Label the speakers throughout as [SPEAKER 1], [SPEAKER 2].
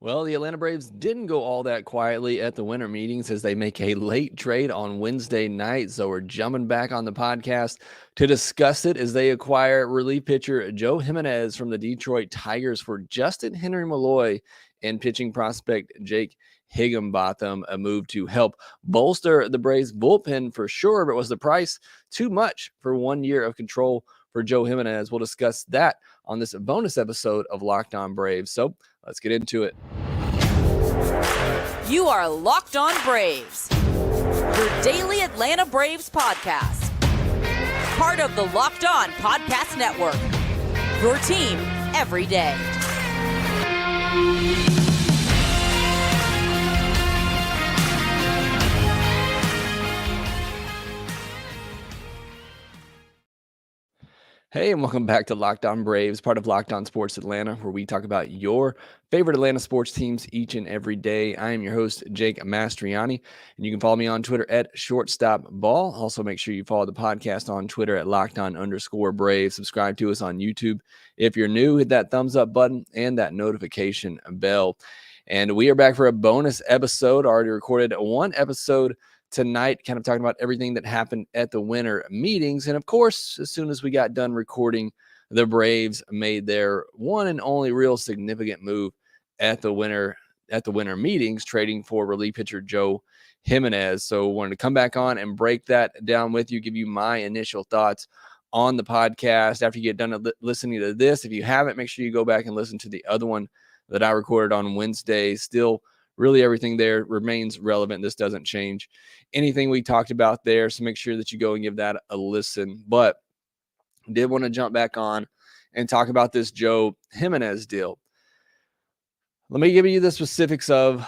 [SPEAKER 1] Well, the Atlanta Braves didn't go all that quietly at the winter meetings as they make a late trade on Wednesday night. So we're jumping back on the podcast to discuss it as they acquire relief pitcher Joe Jiménez from the Detroit Tigers for Justyn-Henry Malloy and pitching prospect Jake Higginbotham, a move to help bolster the Braves bullpen for sure, but was the price too much for 1 year of control for Joe Jiménez? We'll discuss that on this bonus episode of Locked On Braves. So let's get into it.
[SPEAKER 2] You are Locked On Braves, your daily Atlanta Braves podcast. Part of the Locked On Podcast Network, your team every day.
[SPEAKER 1] Hey, and welcome back to Locked On Braves, part of Locked On Sports Atlanta, where we talk about your favorite Atlanta sports teams each and every day. I am your host, Jake Mastriani, and you can follow me on Twitter at ShortstopBall. Also, make sure you follow the podcast on Twitter at LockedOn_Braves. Subscribe to us on YouTube. If you're new, hit that thumbs up button and that notification bell. And we are back for a bonus episode. Already recorded one episode tonight, kind of talking about everything that happened at the winter meetings. And of course, as soon as we got done recording, the Braves made their one and only real significant move at the winter meetings, trading for relief pitcher Joe Jiménez. So wanted to come back on and break that down with you, give you my initial thoughts on the podcast. After you get done listening to this, if you haven't, make sure you go back and listen to the other one that I recorded on Wednesday. Still, really everything there remains relevant. This doesn't change anything we talked about there. So make sure that you go and give that a listen. But did want to jump back on and talk about this Joe Jiménez deal. Let me give you the specifics of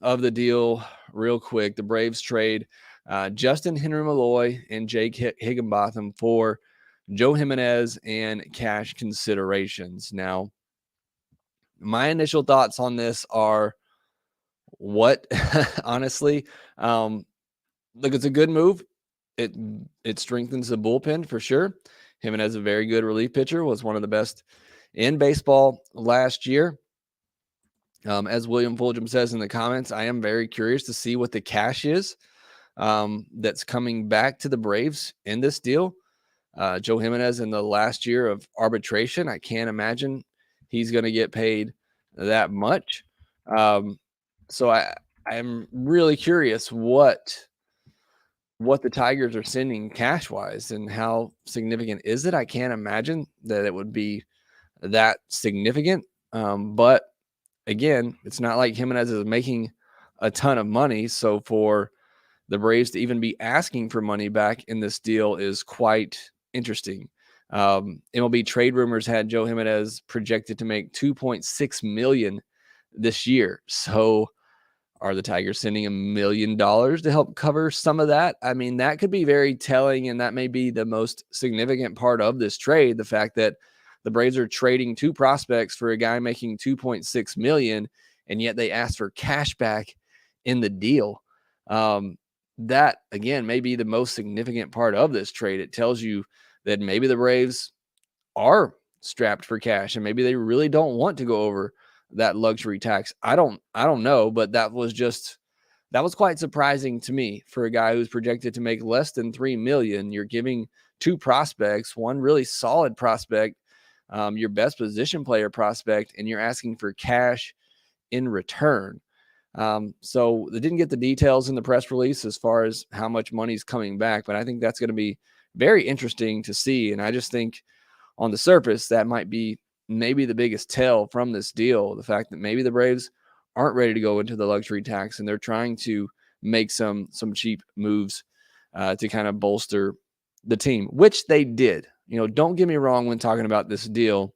[SPEAKER 1] the deal real quick. The Braves trade Justyn-Henry Malloy and Jake Higginbotham for Joe Jiménez and cash considerations. Now, my initial thoughts on this are what, honestly, look, it's a good move. It strengthens the bullpen for sure. Jiménez, a very good relief pitcher, was one of the best in baseball last year. As William Fulgham says in the comments, I am very curious to see what the cash is that's coming back to the Braves in this deal. Joe Jiménez in the last year of arbitration, I can't imagine he's going to get paid that much. So I'm really curious what the Tigers are sending cash-wise and how significant is it. I can't imagine that it would be that significant. But again, it's not like Jiménez is making a ton of money. So for the Braves to even be asking for money back in this deal is quite interesting. MLB Trade Rumors had Joe Jiménez projected to make $2.6 million this year. So are the Tigers sending $1 million to help cover some of that? I mean, that could be very telling, and that may be the most significant part of this trade, the fact that the Braves are trading two prospects for a guy making $2.6 million, and yet they asked for cash back in the deal. That, again, may be the most significant part of this trade. It tells you that maybe the Braves are strapped for cash, and maybe they really don't want to go over that luxury tax. I don't know, but that was quite surprising to me for a guy who's projected to make less than $3 million. You're giving two prospects, one really solid prospect, your best position player prospect, and you're asking for cash in return. So they didn't get the details in the press release as far as how much money's coming back, but I think that's going to be very interesting to see. And I just think on the surface, that might be maybe the biggest tell from this deal, the fact that maybe the Braves aren't ready to go into the luxury tax and they're trying to make some cheap moves to kind of bolster the team, which they did. You know, don't get me wrong when talking about this deal.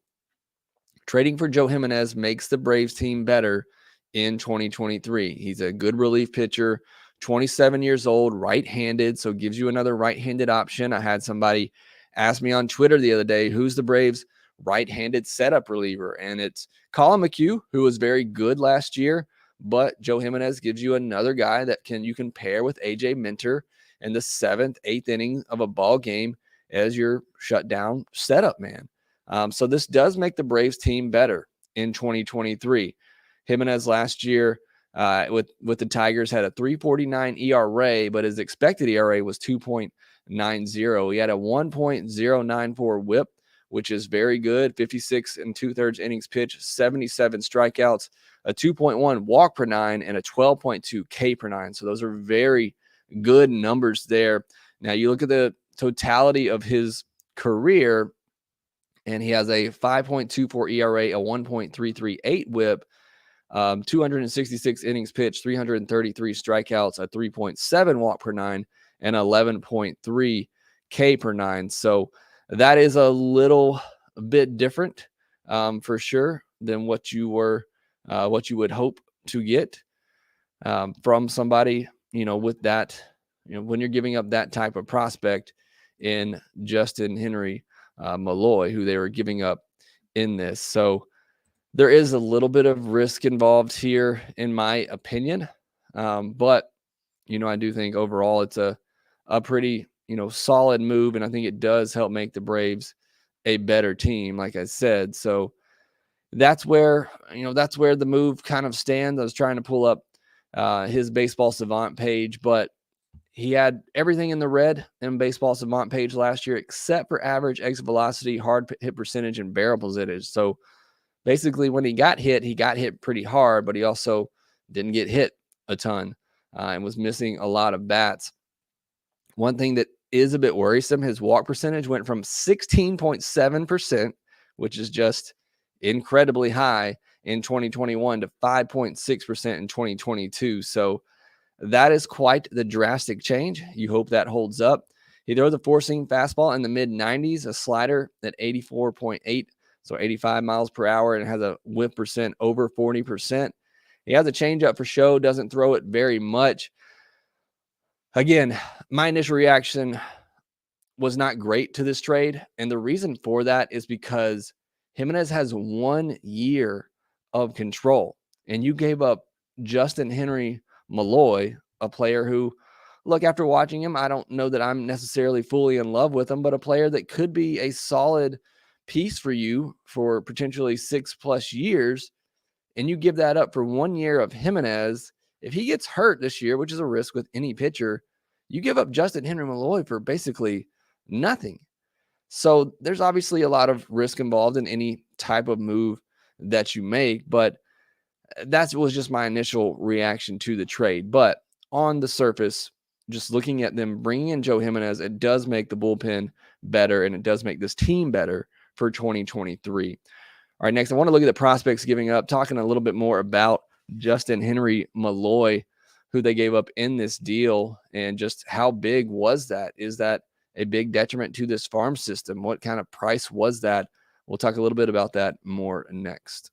[SPEAKER 1] Trading for Joe Jiménez makes the Braves team better in 2023. He's a good relief pitcher, 27 years old, right-handed, so gives you another right-handed option. I had somebody ask me on Twitter the other day, who's the Braves' right-handed setup reliever? And it's Colin McHugh, who was very good last year, but Joe Jiménez gives you another guy that you can pair with AJ Minter in the 7th, 8th inning of a ball game as your shutdown setup man. So this does make the Braves team better in 2023. Jimenez last year with the Tigers had a 3.49 ERA, but his expected ERA was 2.90. He had a 1.094 WHIP, which is very good. 56 2/3 innings pitched, 77 strikeouts, a 2.1 walk per nine, and a 12.2 K per nine. So those are very good numbers there. Now you look at the totality of his career, and he has a 5.24 ERA, a 1.338 WHIP, 266 innings pitched, 333 strikeouts, a 3.7 walk per nine, and 11.3 K per nine. So that is a little bit different for sure than what you would hope to get from somebody, with that, when you're giving up that type of prospect in Justyn-Henry Malloy, who they were giving up in this. So there is a little bit of risk involved here, in my opinion. But, I do think overall it's a pretty, solid move. And I think it does help make the Braves a better team, like I said. So that's where the move kind of stands. I was trying to pull up his Baseball Savant page, but he had everything in the red in Baseball Savant page last year, except for average exit velocity, hard hit percentage, and barrel percentage. So basically, when he got hit pretty hard, but he also didn't get hit a ton and was missing a lot of bats. One thing that is a bit worrisome, his walk percentage went from 16.7%, which is just incredibly high in 2021, to 5.6% in 2022. So that is quite the drastic change. You hope that holds up. He throws a four-seam fastball in the mid-90s, a slider at 84.8, so 85 miles per hour, and has a whip percent over 40%. He has a changeup for show, doesn't throw it very much. Again, my initial reaction was not great to this trade, and the reason for that is because Jimenez has 1 year of control, and you gave up Justyn-Henry Malloy, a player who, look, after watching him, I don't know that I'm necessarily fully in love with him, but a player that could be a solid piece for you for potentially 6+ years, and you give that up for 1 year of Jimenez. If he gets hurt this year, which is a risk with any pitcher, you give up Justyn-Henry Malloy for basically nothing. So there's obviously a lot of risk involved in any type of move that you make, but that was just my initial reaction to the trade. But on the surface, just looking at them bringing in Joe Jimenez, it does make the bullpen better, and it does make this team better for 2023. All right, next, I want to look at the prospects giving up, talking a little bit more about Justyn-Henry Malloy, who they gave up in this deal, and just how big was that? Is that a big detriment to this farm system? What kind of price was that? We'll talk a little bit about that more next.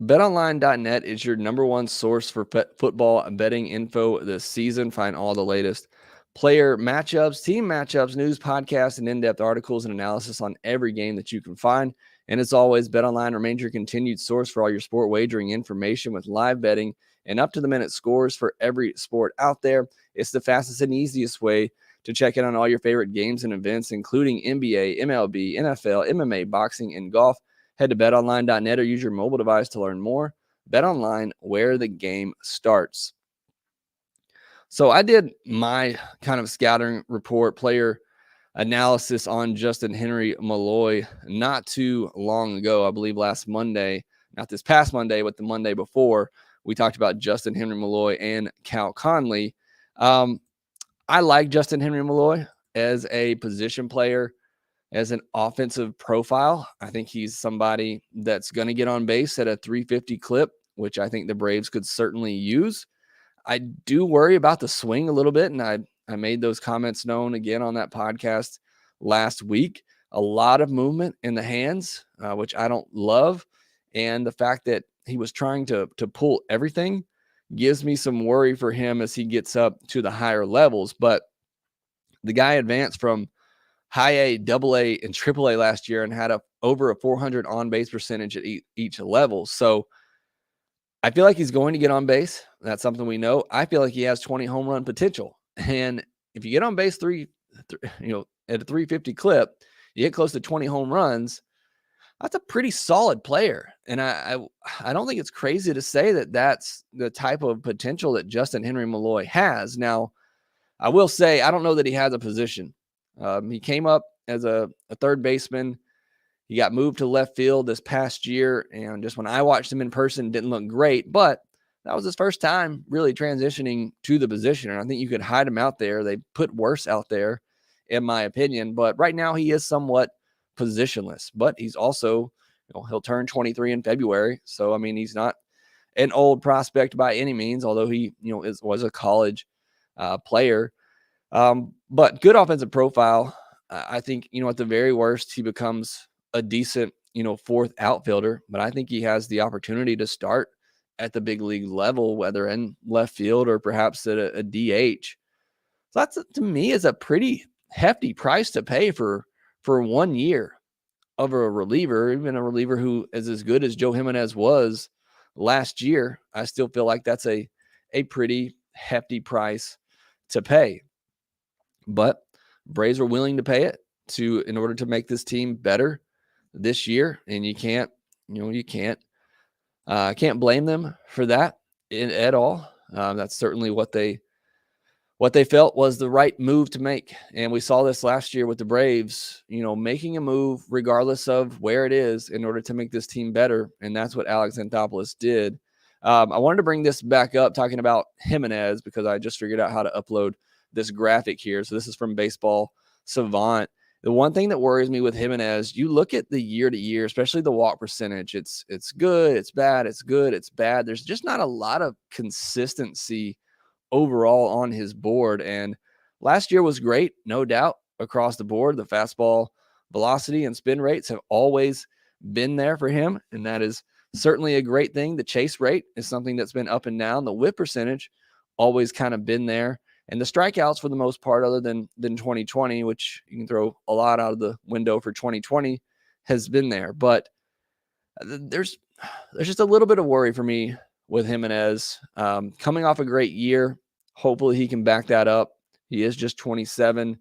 [SPEAKER 1] BetOnline.net is your number one source for football betting info this season. Find all the latest player matchups, team matchups, news, podcasts, and in-depth articles and analysis on every game that you can find. And as always, BetOnline remains your continued source for all your sport wagering information, with live betting and up-to-the-minute scores for every sport out there. It's the fastest and easiest way to check in on all your favorite games and events, including NBA, MLB, NFL, MMA, boxing, and golf. Head to betonline.net or use your mobile device to learn more. BetOnline, where the game starts. So I did my kind of scouting report, player analysis on Justyn-Henry Malloy not too long ago. I believe last Monday, not this past Monday, but the Monday before, we talked about Justyn-Henry Malloy and Cal Conley. I like Justyn-Henry Malloy as a position player, as an offensive profile. I think he's somebody that's going to get on base at a 350 clip, which I think the Braves could certainly use. I do worry about the swing a little bit, and I made those comments known again on that podcast last week. A lot of movement in the hands, which I don't love, and the fact that he was trying to pull everything gives me some worry for him as he gets up to the higher levels. But the guy advanced from high A, double A, and triple A last year and had over a 400 on-base percentage at each level. So I feel like he's going to get on base. That's something we know. I feel like he has 20 home run potential. And if you get on base at a 350 clip, you get close to 20 home runs, that's a pretty solid player. And I don't think it's crazy to say that that's the type of potential that Justyn-Henry Malloy has. Now, I will say, I don't know that he has a position. He came up as a third baseman. He got moved to left field this past year, and just when I watched him in person, didn't look great, but that was his first time really transitioning to the position, and I think you could hide him out there. They put worse out there, in my opinion, but right now he is somewhat positionless, but he's also, he'll turn 23 in February, so, I mean, he's not an old prospect by any means, although he, was a college player. But good offensive profile. I think, at the very worst, he becomes a decent, fourth outfielder, but I think he has the opportunity to start at the big league level, whether in left field or perhaps at a DH. So that's, to me, is a pretty hefty price to pay for 1 year of a reliever, even a reliever who is as good as Joe Jiménez was last year. I still feel like that's a pretty hefty price to pay. But Braves were willing to pay it in order to make this team better this year, and you can't blame them for that at all. That's certainly what they felt was the right move to make, and we saw this last year with the Braves. Making a move regardless of where it is in order to make this team better, and that's what Alex Anthopoulos did. I wanted to bring this back up, talking about Jimenez, because I just figured out how to upload this graphic here. So this is from Baseball Savant. The one thing that worries me with Jimenez, you look at the year to year, especially the walk percentage. It's good, it's bad, it's good, it's bad. There's just not a lot of consistency overall on his board. And last year was great, no doubt, across the board. The fastball velocity and spin rates have always been there for him, and that is certainly a great thing. The chase rate is something that's been up and down. The whip percentage always kind of been there. And the strikeouts, for the most part, other than 2020, which you can throw a lot out of the window for 2020, has been there. But there's just a little bit of worry for me with Jimenez. Coming off a great year, hopefully he can back that up. He is just 27.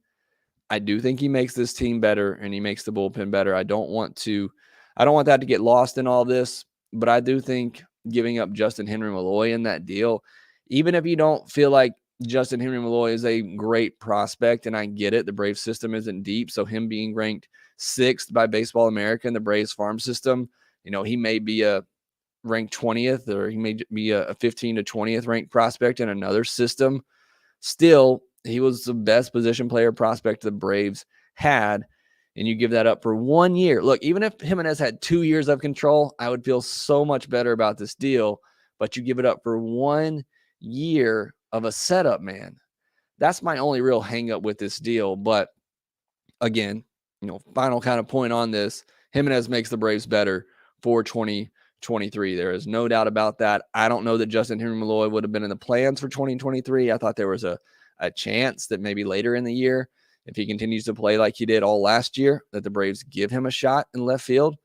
[SPEAKER 1] I do think he makes this team better, and he makes the bullpen better. I don't want that to get lost in all this, but I do think giving up Justyn-Henry Malloy in that deal, even if you don't feel like Justyn-Henry Malloy is a great prospect, and I get it, the Braves system isn't deep, so him being ranked 6th by Baseball America in the Braves farm system, he may be a ranked 20th, or he may be a 15 to 20th ranked prospect in another system. Still, he was the best position player prospect the Braves had, and you give that up for 1 year. Look, even if Jimenez had 2 years of control, I would feel so much better about this deal, but you give it up for 1 year of a setup, man. That's my only real hang up with this deal. But again, final kind of point on this, Jimenez makes the Braves better for 2023. There is no doubt about that. I don't know that Justyn-Henry Malloy would have been in the plans for 2023. I thought there was a chance that maybe later in the year, if he continues to play like he did all last year, that the Braves give him a shot in left field.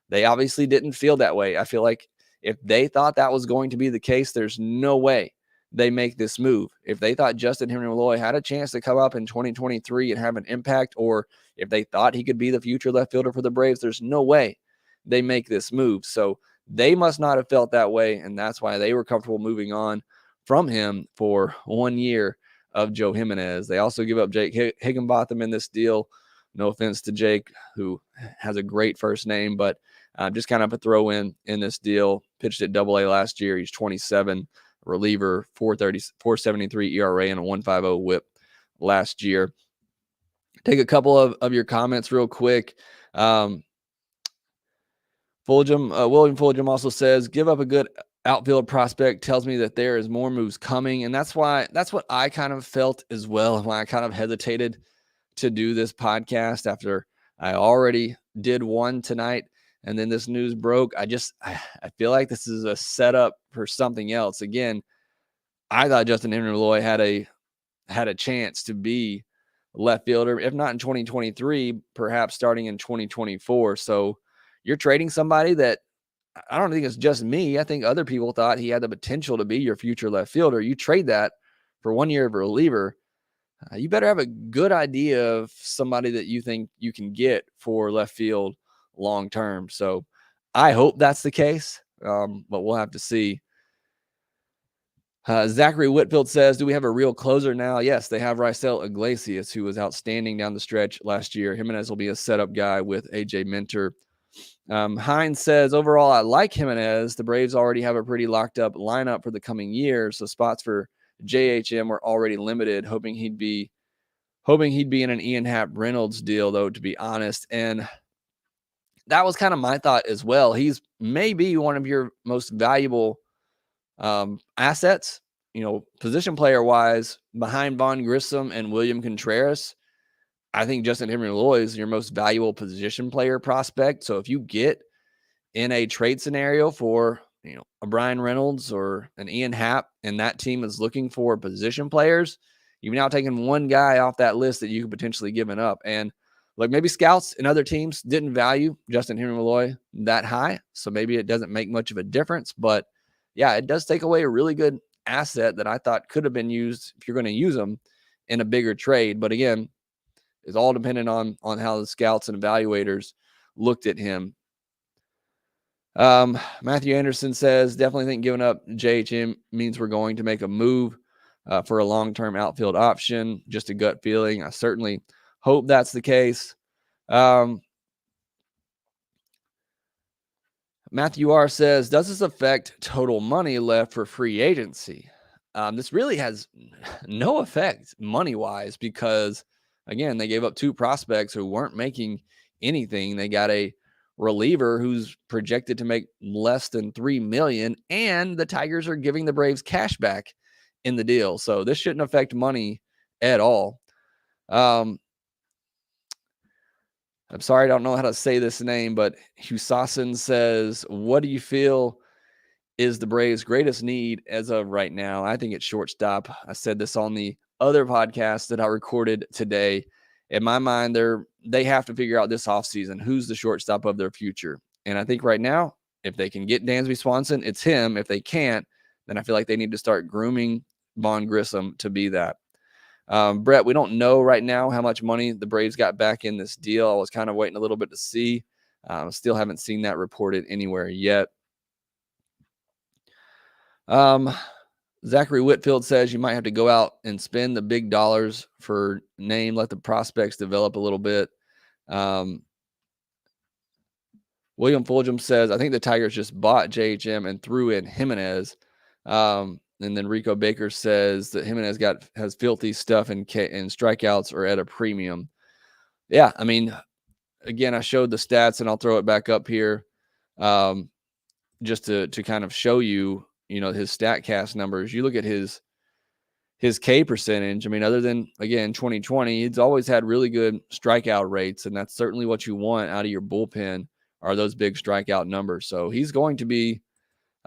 [SPEAKER 1] They obviously didn't feel that way. I feel like if they thought that was going to be the case, there's no way they make this move. If they thought Justyn-Henry Malloy had a chance to come up in 2023 and have an impact, or if they thought he could be the future left fielder for the Braves, there's no way they make this move. So they must not have felt that way, and that's why they were comfortable moving on from him for 1 year of Joe Jimenez. They also give up Jake Higginbotham in this deal. No offense to Jake, who has a great first name, but just kind of a throw in this deal. Pitched at Double-A last year. He's 27. Reliever, 4.73 ERA and a 1.50 whip last year. Take a couple of your comments real quick. William Fulgham also says, give up a good outfield prospect tells me that there is more moves coming. And that's what I kind of felt as well, and why I kind of hesitated to do this podcast after I already did one tonight. And then this news broke. I feel like this is a setup for something else. Again, I thought Justyn-Henry Malloy had a chance to be left fielder, if not in 2023, perhaps starting in 2024. So you're trading somebody that I don't think it's just me. I think other people thought he had the potential to be your future left fielder. You trade that for 1 year of a reliever. You better have a good idea of somebody that you think you can get for left field long term. So I hope that's the case, but we'll have to see. Zachary Whitfield says, do we have a real closer now? Yes, they have Raisel Iglesias, who was outstanding down the stretch last year. Jimenez will be a setup guy with AJ Minter. Hines says, overall, I like Jimenez. The Braves already have a pretty locked up lineup for the coming year, so spots for JHM were already limited, hoping he'd be in an Ian Happ Reynolds deal, though, to be honest. And that was kind of my thought as well. He's maybe one of your most valuable assets, position player wise, behind Vaughn Grissom and William Contreras. I think Justyn-Henry Malloy is your most valuable position player prospect. So if you get in a trade scenario for, a Brian Reynolds or an Ian Happ, and that team is looking for position players, you've now taken one guy off that list that you could potentially give up. And like maybe scouts and other teams didn't value Justyn-Henry Malloy that high. So maybe it doesn't make much of a difference, but yeah, it does take away a really good asset that I thought could have been used if you're going to use them in a bigger trade. But again, it's all dependent on how the scouts and evaluators looked at him. Matthew Anderson says, definitely think giving up JHM means we're going to make a move for a long-term outfield option. Just a gut feeling. I certainly hope that's the case. Matthew R. says, does this affect total money left for free agency? This really has no effect money-wise because, again, they gave up two prospects who weren't making anything. They got a reliever who's projected to make less than $3 million, and the Tigers are giving the Braves cash back in the deal. So this shouldn't affect money at all. I'm sorry, I don't know how to say this name, but Husasin says, what do you feel is the Braves' greatest need as of right now? I think it's shortstop. I said this on the other podcast that I recorded today. In my mind, they have to figure out this offseason who's the shortstop of their future. And I think right now, if they can get Dansby Swanson, it's him. If they can't, then I feel like they need to start grooming Vaughn Grissom to be that. Brett, we don't know right now how much money the Braves got back in this deal. I was kind of waiting a little bit to see. Still haven't seen that reported anywhere yet. Zachary Whitfield says you might have to go out and spend the big dollars for name, let the prospects develop a little bit. William Fulgham says, I think the Tigers just bought JHM and threw in Jimenez. And then Rico Baker says that Jimenez has filthy stuff and strikeouts are at a premium. Yeah, I mean, again, I showed the stats and I'll throw it back up here just to kind of show you, his StatCast numbers. You look at his K percentage. I mean, other than, again, 2020, he's always had really good strikeout rates, and that's certainly what you want out of your bullpen are those big strikeout numbers. So he's going to be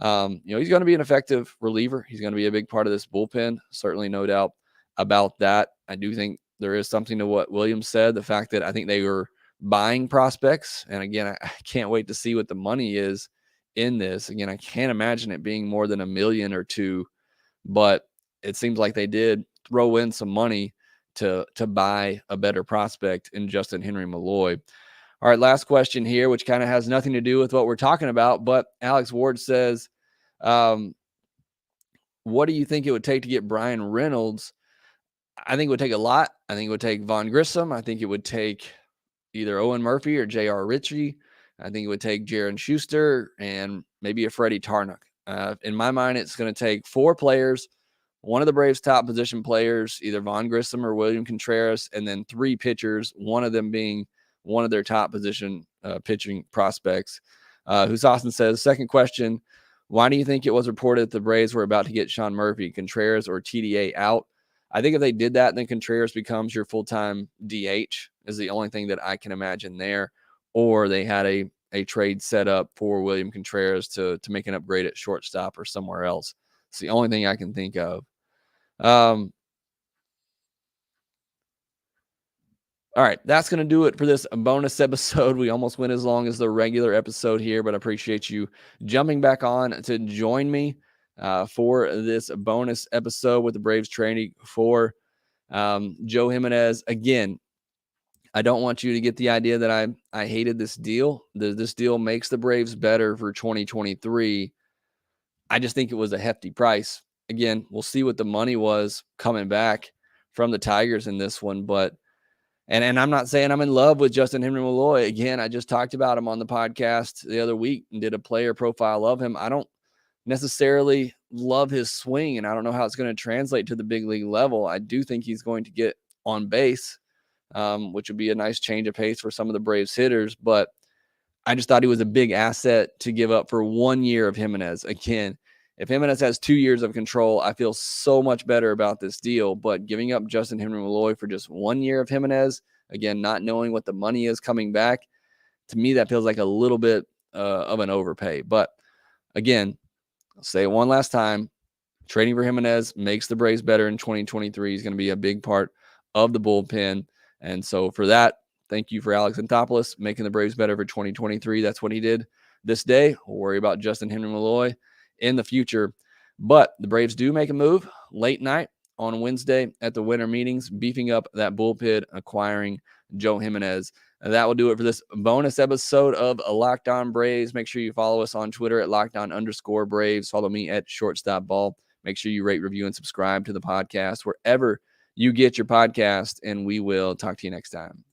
[SPEAKER 1] he's going to be an effective reliever. He's going to be a big part of this bullpen. Certainly no doubt about that. I do think there is something to what Williams said, the fact that I think they were buying prospects. And again, I can't wait to see what the money is in this. Again, I can't imagine it being more than $1 million or $2 million, but it seems like they did throw in some money to buy a better prospect in Justyn-Henry Malloy. All right, last question here, which kind of has nothing to do with what we're talking about, but Alex Ward says, what do you think it would take to get Brian Reynolds? I think it would take a lot. I think it would take Vaughn Grissom. I think it would take either Owen Murphy or J.R. Ritchie. I think it would take Jaron Schuster and maybe a Freddie Tarnock. In my mind, it's going to take 4 players, one of the Braves' top position players, either Vaughn Grissom or William Contreras, and then 3 pitchers, one of them being one of their top position pitching prospects. Husasin says, second question, why do you think it was reported that the Braves were about to get Sean Murphy, Contreras, or TDA out? I think if they did that, then Contreras becomes your full-time DH is the only thing that I can imagine there. Or they had a trade set up for William Contreras to make an upgrade at shortstop or somewhere else. It's the only thing I can think of. All right, that's going to do it for this bonus episode. We almost went as long as the regular episode here, but I appreciate you jumping back on to join me for this bonus episode with the Braves training for Joe Jimenez. Again, I don't want you to get the idea that I hated this deal. This deal makes the Braves better for 2023. I just think it was a hefty price. Again, we'll see what the money was coming back from the Tigers in this one, but and I'm not saying I'm in love with Justyn-Henry Malloy. Again, I just talked about him on the podcast the other week and did a player profile of him. I don't necessarily love his swing, and I don't know how it's going to translate to the big league level. I do think he's going to get on base, which would be a nice change of pace for some of the Braves hitters, but I just thought he was a big asset to give up for 1 year of Jimenez. Again, if Jimenez has 2 years of control, I feel so much better about this deal. But giving up Justyn-Henry Malloy for just 1 year of Jimenez, again, not knowing what the money is coming back, to me, that feels like a little bit of an overpay. But again, I'll say it one last time. Trading for Jimenez makes the Braves better in 2023. He's going to be a big part of the bullpen. And so for that, thank you for Alex Anthopoulos making the Braves better for 2023. That's what he did this day. We'll worry about Justyn-Henry Malloy in the future. But the Braves do make a move late night on Wednesday at the winter meetings, beefing up that bullpen, acquiring Joe Jimenez. And that will do it for this bonus episode of Locked On Braves. Make sure you follow us on Twitter at LockedOn_Braves. Follow me at ShortstopBall. Make sure you rate, review, and subscribe to the podcast wherever you get your podcast, and we will talk to you next time.